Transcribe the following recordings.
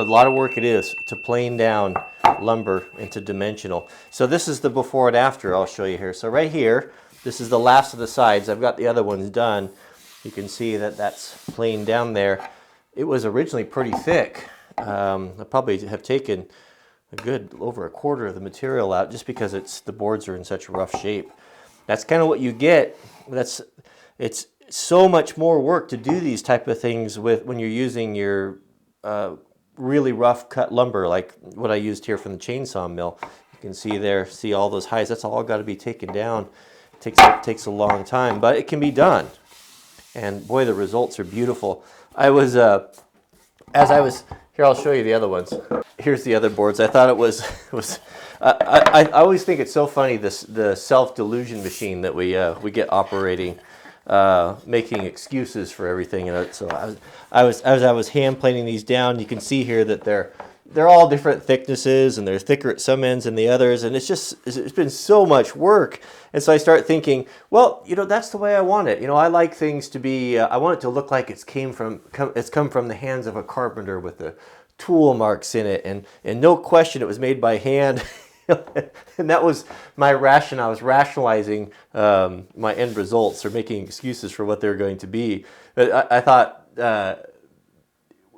lot of work it is to plane down lumber into dimensional. So this is the before and after I'll show you here. So right here, this is the last of the sides. I've got the other ones done. You can see that that's planed down there. It was originally pretty thick. I probably have taken a good over a quarter of the material out just because the boards are in such rough shape. That's kind of what you get. It's so much more work to do these type of things when you're using your really rough cut lumber like what I used here from the chainsaw mill. You can see all those highs. That's all got to be taken down. It takes a long time, but it can be done. And boy, the results are beautiful. Here, I'll show you the other ones. Here's the other boards. I thought it was I always think it's so funny, the self-delusion machine that we get operating, making excuses for everything. So as I was hand planing these down, you can see here that they're all different thicknesses, and they're thicker at some ends than the others, and it's been so much work. And so I start thinking, well, that's the way I want it. I like things to be, I want it to look like it's come from the hands of a carpenter with the tool marks in it, and no question it was made by hand. And that was my ration. I was rationalizing my end results, or making excuses for what they were going to be. But I thought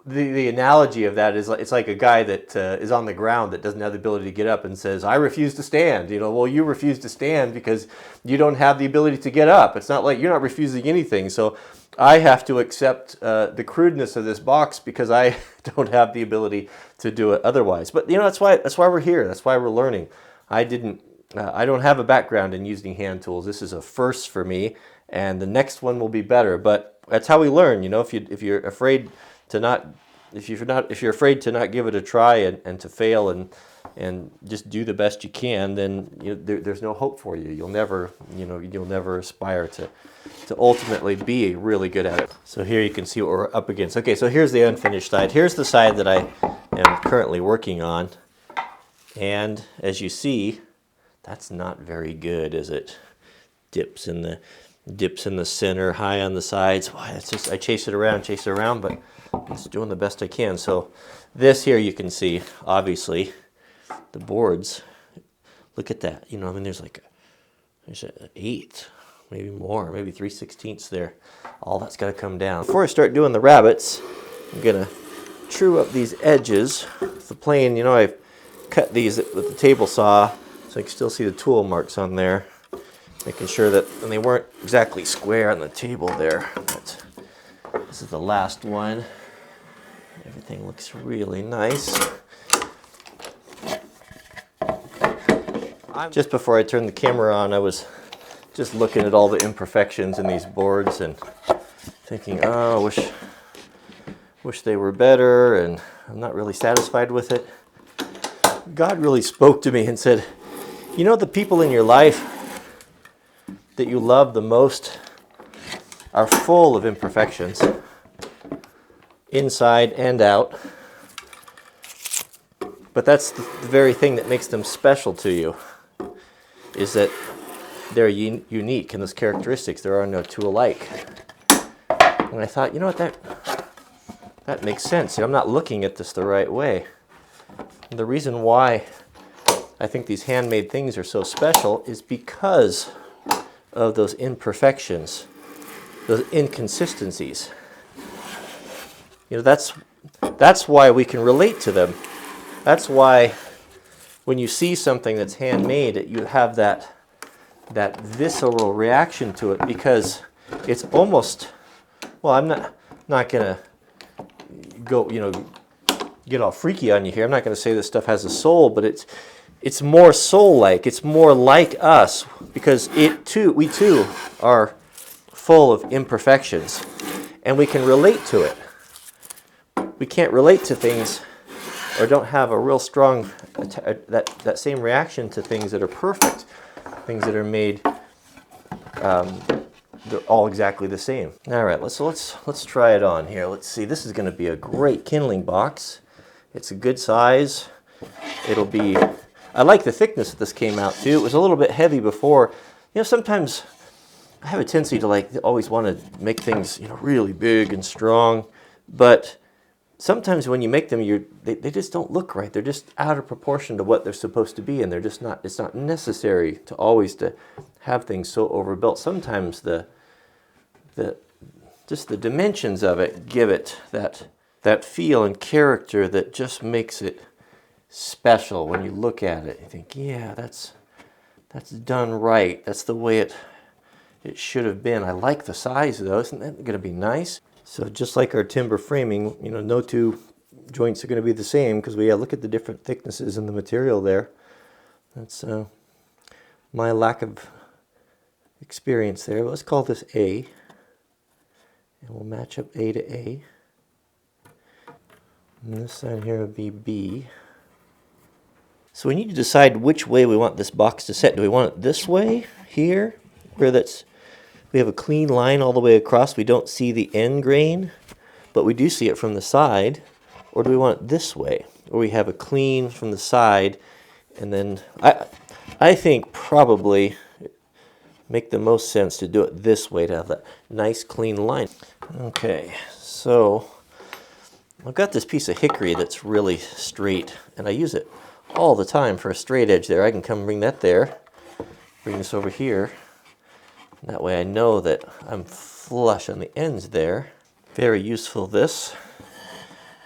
the analogy of that is it's like a guy that is on the ground that doesn't have the ability to get up and says, "I refuse to stand." Well, you refuse to stand because you don't have the ability to get up. It's not like you're not refusing anything. So I have to accept the crudeness of this box because I don't have the ability to do it otherwise. But that's why we're here. That's why we're learning. I don't have a background in using hand tools. This is a first for me, and the next one will be better. But that's how we learn. If you're afraid to not give it a try and to fail and just do the best you can, then there's no hope for you. You'll never aspire to ultimately be really good at it. So here you can see what we're up against. Okay, so here's the unfinished side. Here's the side that I am currently working on. And as you see, that's not very good, is it? Dips in the center, high on the sides. Why, it's just I chase it around, but it's doing the best I can. So this here you can see, obviously, the boards. Look at that. There's an eighth, maybe more, maybe 3/16 there. All that's got to come down. Before I start doing the rabbets, I'm gonna true up these edges with the plane. I've cut these with the table saw, so you can still see the tool marks on there, making sure that they weren't exactly square on the table there. But this is the last one. Everything looks really nice. Just before I turned the camera on, I was just looking at all the imperfections in these boards and thinking, oh, wish they were better, and I'm not really satisfied with it. God really spoke to me and said, the people in your life that you love the most are full of imperfections, inside and out. But that's the very thing that makes them special to you, is that they're unique in those characteristics. There are no two alike. And I thought, that makes sense. I'm not looking at this the right way. And the reason why I think these handmade things are so special is because of those imperfections, those inconsistencies. That's why we can relate to them. That's why when you see something that's handmade, you have that visceral reaction to it, because it's almost, well, I'm not gonna go, get all freaky on you here. I'm not gonna say this stuff has a soul, but it's more soul-like. It's more like us, because we too are full of imperfections, and we can relate to it. We can't relate to things, or don't have a real strong that same reaction to things that are perfect, things that are made. They're all exactly the same. All right, let's try it on here. Let's see. This is going to be a great kindling box. It's a good size. It'll be. I like the thickness that this came out to. It was a little bit heavy before. Sometimes I have a tendency to always want to make things really big and strong, but sometimes when you make them, they just don't look right. They're just out of proportion to what they're supposed to be, and they're just not. It's not necessary to always to have things so overbuilt. Sometimes just the dimensions of it give it that feel and character that just makes it special. When you look at it, you think, yeah, that's done right. That's the way it should have been. I like the size though. Isn't that going to be nice? So just like our timber framing, no two joints are going to be the same because we look at the different thicknesses in the material there. That's my lack of experience there. Let's call this A. And we'll match up A to A. And this side here would be B. So we need to decide which way we want this box to set. Do we want it this way, here, where we have a clean line all the way across. We don't see the end grain, but we do see it from the side. Or do we want it this way, where we have a clean from the side, and then I think probably make the most sense to do it this way to have that nice clean line. Okay, so I've got this piece of hickory that's really straight, and I use it all the time for a straight edge there. I can come bring that there, bring this over here. That way I know that I'm flush on the ends there. Very useful, this.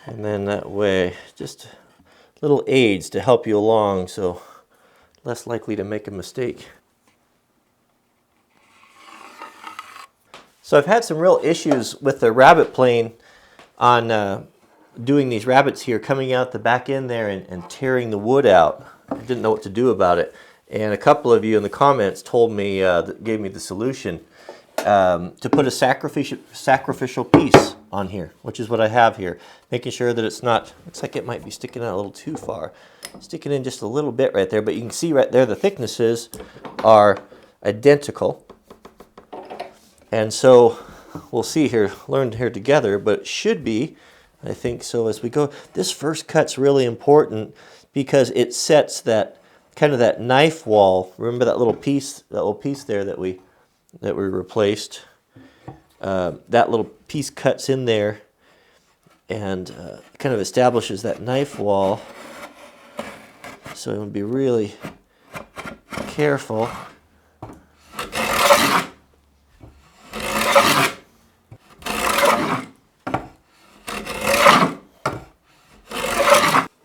And then that way, just little aids to help you along, so less likely to make a mistake. So I've had some real issues with the rabbet plane on doing these rabbets here, coming out the back end there and tearing the wood out. I didn't know what to do about it. And a couple of you in the comments told me, gave me the solution to put a sacrificial piece on here, which is what I have here. Making sure that it's not, looks like it might be sticking out a little too far. Sticking in just a little bit right there, but you can see right there the thicknesses are identical. And so we'll see here, learn here together, but it should be, I think so as we go. This first cut's really important because it sets that kind of that knife wall. Remember that little piece there that we replaced? That little piece cuts in there and kind of establishes that knife wall. So you want to be really careful.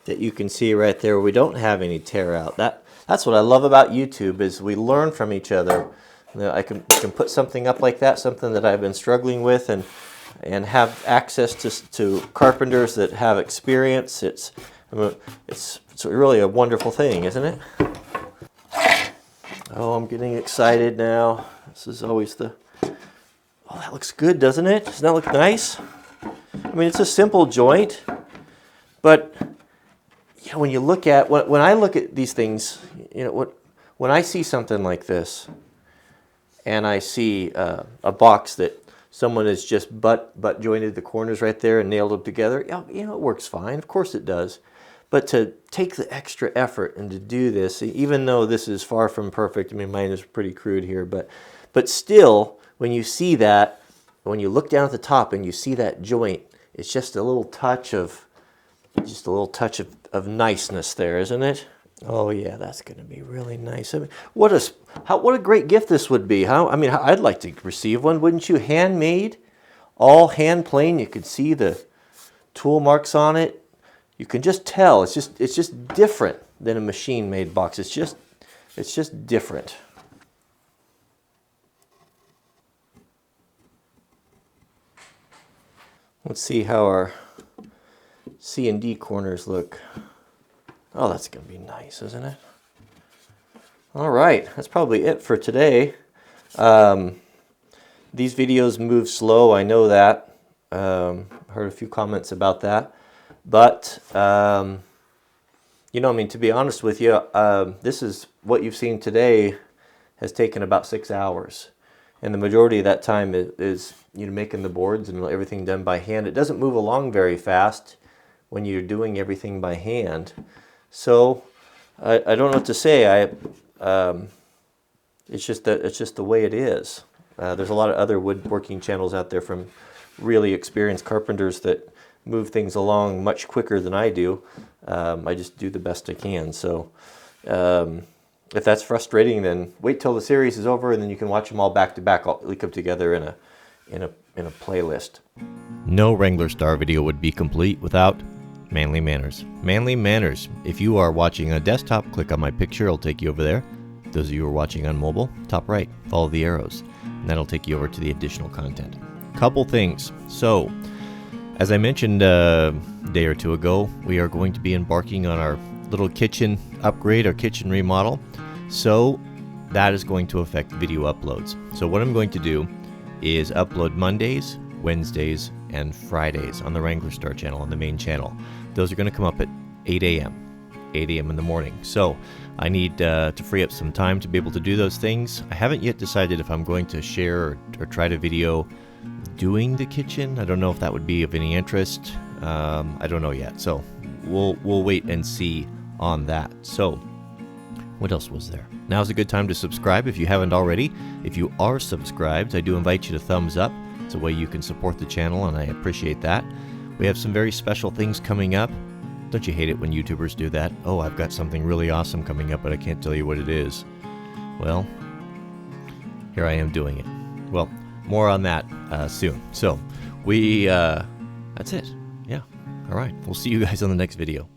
That you can see right there, we don't have any tear out. That's what I love about YouTube, is we learn from each other. I can put something up like that, something that I've been struggling with, and have access to carpenters that have experience. It's really a wonderful thing, isn't it? Oh, I'm getting excited now. This is always oh, that looks good, doesn't it? Doesn't that look nice? I mean, it's a simple joint, but when you look at, when I look at these things, when I see something like this, and I see a box that someone has just butt jointed the corners right there and nailed them together, it works fine. Of course it does. But to take the extra effort and to do this, even though this is far from perfect, I mean, mine is pretty crude here, but still, when you see that, when you look down at the top and you see that joint, it's just a little touch of niceness there, isn't it? Oh yeah, that's going to be really nice. I mean, what a great gift this would be. I'd like to receive one, wouldn't you? Handmade, all hand plane. You could see the tool marks on it. You can just tell it's just different than a machine-made box. It's just different. Let's see how our C and D corners look. Oh, that's going to be nice, isn't it? All right, that's probably it for today. These videos move slow, I know that. Heard a few comments about that. But, to be honest with you, this is what you've seen today has taken about 6 hours. And the majority of that time is making the boards and everything done by hand. It doesn't move along very fast when you're doing everything by hand. So I don't know what to say. It's just the way it is. There's a lot of other woodworking channels out there from really experienced carpenters that move things along much quicker than I do. I just do the best I can. So if that's frustrating, then wait till the series is over, and then you can watch them all back to back. I'll link them together in a playlist. No Wranglerstar video would be complete without Manly Manners. Manly Manners. If you are watching on a desktop, click on my picture. It'll take you over there. Those of you who are watching on mobile, top right, follow the arrows, and that'll take you over to the additional content. Couple things. So, as I mentioned a day or two ago, we are going to be embarking on our little kitchen upgrade, our kitchen remodel. So, that is going to affect video uploads. So, what I'm going to do is upload Mondays, Wednesdays, and Fridays on the Wranglerstar channel, on the main channel. Those are going to come up at 8 a.m. 8 a.m. in the morning. So I need to free up some time to be able to do those things. I haven't yet decided if I'm going to share or try to video doing the kitchen. I don't know if that would be of any interest. I don't know yet. So we'll wait and see on that. So what else was there? Now's a good time to subscribe if you haven't already. If you are subscribed, I do invite you to thumbs up. It's a way you can support the channel, and I appreciate that. We have some very special things coming up. Don't you hate it when YouTubers do that? Oh, I've got something really awesome coming up, but I can't tell you what it is. Well, here I am doing it. Well, more on that soon. So, that's it. Yeah. All right. We'll see you guys on the next video.